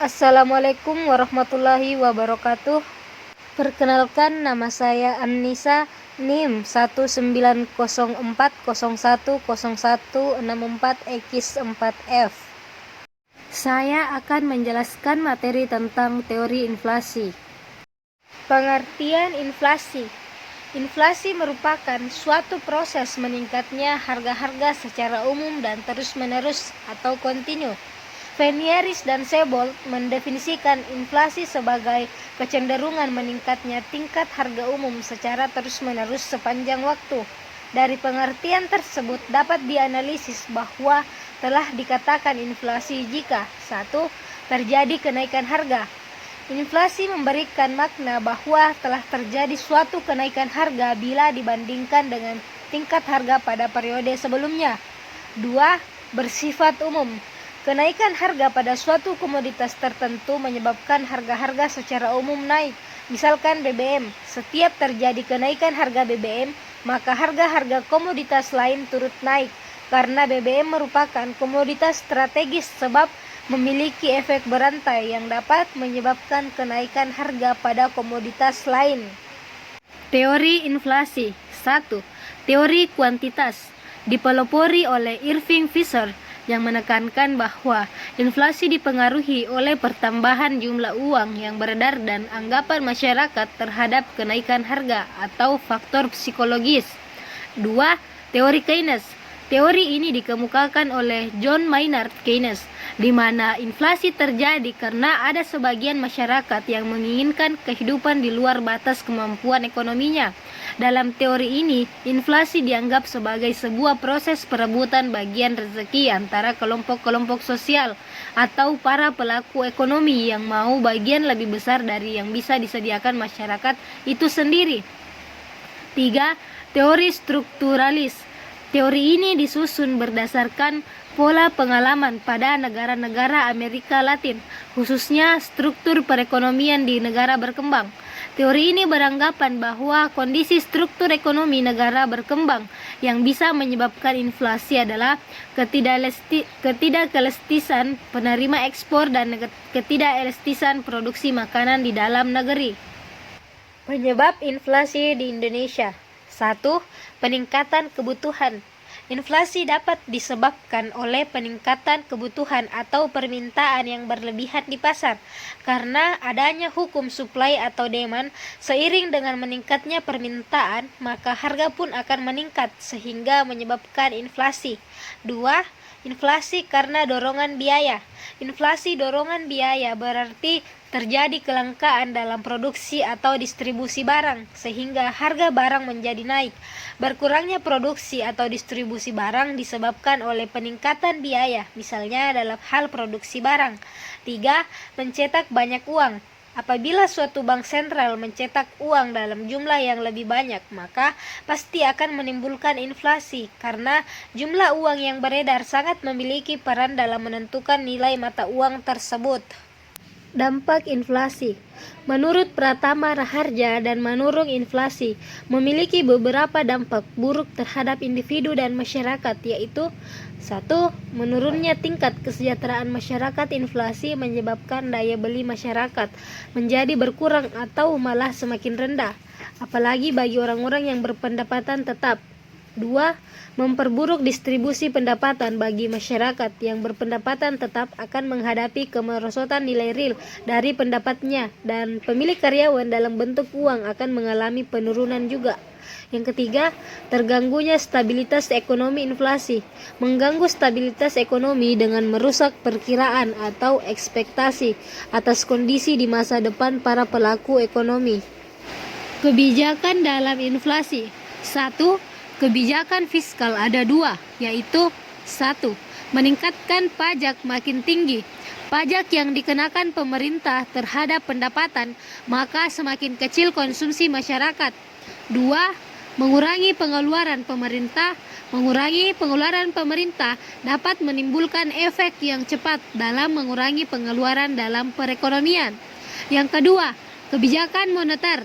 Assalamualaikum warahmatullahi wabarakatuh. Perkenalkan, nama saya Annisa, NIM 1901010010164X4F. Saya akan menjelaskan materi tentang teori inflasi. Pengertian inflasi. Inflasi merupakan suatu proses meningkatnya harga-harga secara umum dan terus-menerus atau kontinu. Fenieris dan Sebold mendefinisikan inflasi sebagai kecenderungan meningkatnya tingkat harga umum secara terus-menerus sepanjang waktu. Dari pengertian tersebut dapat dianalisis bahwa telah dikatakan inflasi jika 1. Terjadi kenaikan harga. Inflasi memberikan makna bahwa telah terjadi suatu kenaikan harga bila dibandingkan dengan tingkat harga pada periode sebelumnya. 2. Bersifat umum. Kenaikan harga pada suatu komoditas tertentu menyebabkan harga-harga secara umum naik. Misalkan BBM. Setiap terjadi kenaikan harga BBM, maka harga-harga komoditas lain turut naik. Karena BBM merupakan komoditas strategis sebab memiliki efek berantai yang dapat menyebabkan kenaikan harga pada komoditas lain. Teori inflasi. 1. Teori kuantitas dipelopori oleh Irving Fisher yang menekankan bahwa inflasi dipengaruhi oleh pertambahan jumlah uang yang beredar dan anggapan masyarakat terhadap kenaikan harga atau faktor psikologis. 2. Teori Keynes. Teori ini dikemukakan oleh John Maynard Keynes, di mana inflasi terjadi karena ada sebagian masyarakat yang menginginkan kehidupan di luar batas kemampuan ekonominya. Dalam teori ini, inflasi dianggap sebagai sebuah proses perebutan bagian rezeki antara kelompok-kelompok sosial atau para pelaku ekonomi yang mau bagian lebih besar dari yang bisa disediakan masyarakat itu sendiri. 3. Teori strukturalis. Teori ini disusun berdasarkan pola pengalaman pada negara-negara Amerika Latin, khususnya struktur perekonomian di negara berkembang. Teori ini beranggapan bahwa kondisi struktur ekonomi negara berkembang yang bisa menyebabkan inflasi adalah ketidakelastisan penerima ekspor dan ketidakelastisan produksi makanan di dalam negeri. Penyebab inflasi di Indonesia. 1. Peningkatan kebutuhan. Inflasi dapat disebabkan oleh peningkatan kebutuhan atau permintaan yang berlebihan di pasar. Karena adanya hukum supply atau demand, seiring dengan meningkatnya permintaan, maka harga pun akan meningkat sehingga menyebabkan inflasi. 2. Inflasi karena dorongan biaya. Inflasi dorongan biaya berarti terjadi kelangkaan dalam produksi atau distribusi barang, sehingga harga barang menjadi naik. Berkurangnya produksi atau distribusi barang disebabkan oleh peningkatan biaya, misalnya dalam hal produksi barang. 3. Mencetak banyak uang. Apabila suatu bank sentral mencetak uang dalam jumlah yang lebih banyak, maka pasti akan menimbulkan inflasi karena jumlah uang yang beredar sangat memiliki peran dalam menentukan nilai mata uang tersebut. Dampak inflasi. Menurut Pratama Raharja dan Manurung, inflasi memiliki beberapa dampak buruk terhadap individu dan masyarakat, yaitu 1. Menurunnya tingkat kesejahteraan masyarakat. Inflasi menyebabkan daya beli masyarakat menjadi berkurang atau malah semakin rendah, apalagi bagi orang-orang yang berpendapatan tetap. 2. Memperburuk distribusi pendapatan. Bagi masyarakat yang berpendapatan tetap akan menghadapi kemerosotan nilai real dari pendapatnya, dan pemilik karyawan dalam bentuk uang akan mengalami penurunan juga. Yang ketiga, terganggunya stabilitas ekonomi. Inflasi mengganggu stabilitas ekonomi dengan merusak perkiraan atau ekspektasi atas kondisi di masa depan para pelaku ekonomi. Kebijakan dalam inflasi. 1. Kebijakan fiskal ada 2, yaitu 1. Meningkatkan pajak makin tinggi. Pajak yang dikenakan pemerintah terhadap pendapatan, maka semakin kecil konsumsi masyarakat. 2. Mengurangi pengeluaran pemerintah. Mengurangi pengeluaran pemerintah dapat menimbulkan efek yang cepat dalam mengurangi pengeluaran dalam perekonomian. Yang kedua, kebijakan moneter.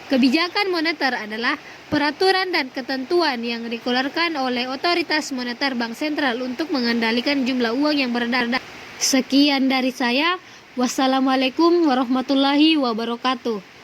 Kebijakan moneter adalah peraturan dan ketentuan yang dikeluarkan oleh otoritas moneter bank sentral untuk mengendalikan jumlah uang yang beredar. Sekian dari saya. Wassalamualaikum warahmatullahi wabarakatuh.